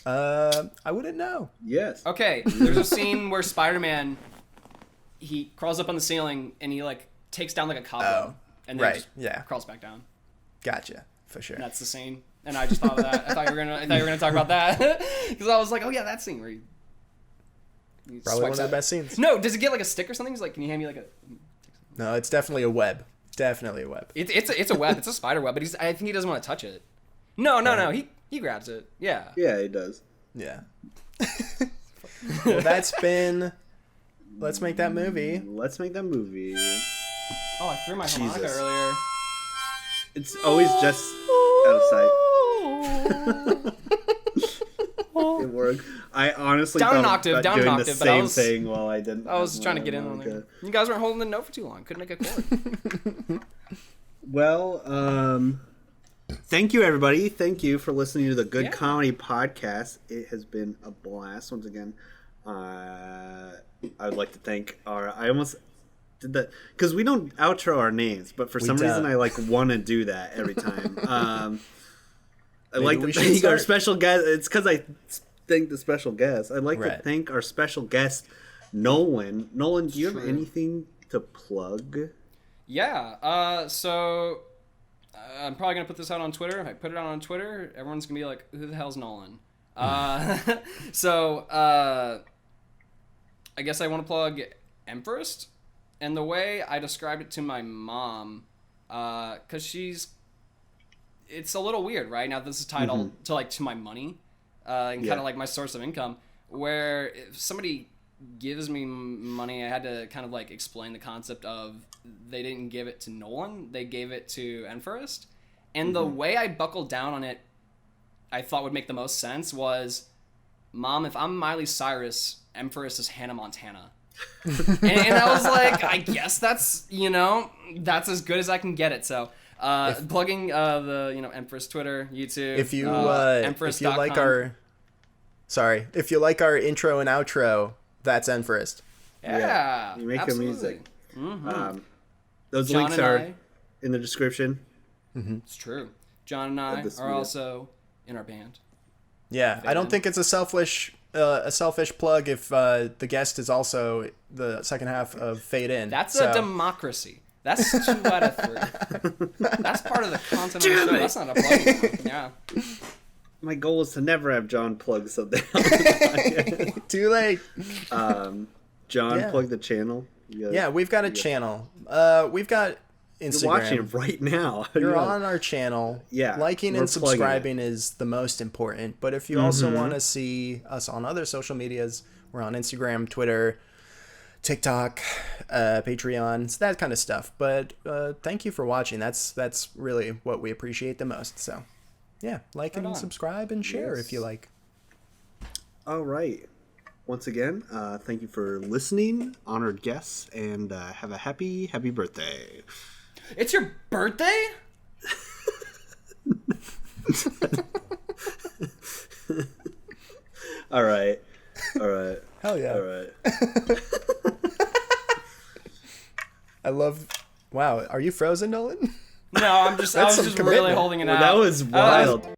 I wouldn't know. Yes. Okay, there's a scene where Spider-Man, he crawls up on the ceiling and he like takes down like a cobweb and then right, just yeah. crawls back down. Gotcha. For sure. And that's the scene. And I just thought of that. I thought you were gonna talk about that because I was like, oh yeah, that scene where he Probably one of swipes the out. best scenes. No, does it get like a stick or something? He's like, can you hand me like a? No, it's definitely a web. Definitely a web. It's a web. It's a spider web, but I think he doesn't want to touch it. No. He grabs it. Yeah. Yeah, he does. Yeah. Well, that's been. Let's make that movie. Let's make that movie. Oh, I threw my harmonica Jesus. earlier. It's always just out of sight. It worked. I honestly Down an thought octave, about down an doing octave, the but I same was- thing while I didn't. I was have trying to my get in on harmonica. there. You guys weren't holding the note for too long. Couldn't make a chord. Well, thank you, everybody. Thank you for listening to the Good Yeah. Comedy Podcast. It has been a blast once again. I would like to thank our. I almost did that because we don't outro our names, but for some reason don't. I like want to do that every time. I Maybe like we to should thank our start. special guest. It's because I thank the special guest. I'd like to Right. thank our special guest, Nolan. Nolan, do you have True. anything to plug? Yeah. So I'm probably gonna put this out on Twitter. If I put it out on Twitter, everyone's gonna be like, "Who the hell's Nolan?" So I guess I want to plug Enpherest, and the way I described it to my mom, because it's a little weird, right? Now this is tied all to my money, and kind of like my source of income. Where if somebody gives me money, I had to kind of like explain the concept of they didn't give it to Nolan, they gave it to Enpherest. And the way I buckled down on it, I thought would make the most sense was, Mom, if I'm Miley Cyrus, Enpherest is Hannah Montana. and I was like, I guess that's, that's as good as I can get it. So plugging the, Enpherest Twitter, YouTube, If you if you like our intro and outro, that's Enpherest. Yeah, you make absolutely. music. Mm-hmm. Those John links and are I, in the description. It's true. John and I are also in our band. Yeah, I don't think it's a selfish plug if the guest is also the second half of Fade In. That's a democracy. That's 2 out of 3. That's part of the content of the show. That's not a plug. Yeah. My goal is to never have John plug something. Too late. John, plug the channel. We've got a channel. We've got Instagram. You're watching it right now. You're on our channel. Yeah. Liking and subscribing is the most important. But if you also want to see us on other social medias, we're on Instagram, Twitter, TikTok, Patreon, that kind of stuff. But thank you for watching. That's really what we appreciate the most. So, yeah, like and subscribe and share if you like. All right. Once again, thank you for listening, honored guests, and have a happy birthday. It's your birthday? All right. Hell yeah. All right. I love... Wow, are you frozen, Nolan? No, I was just really holding it out. That was wild.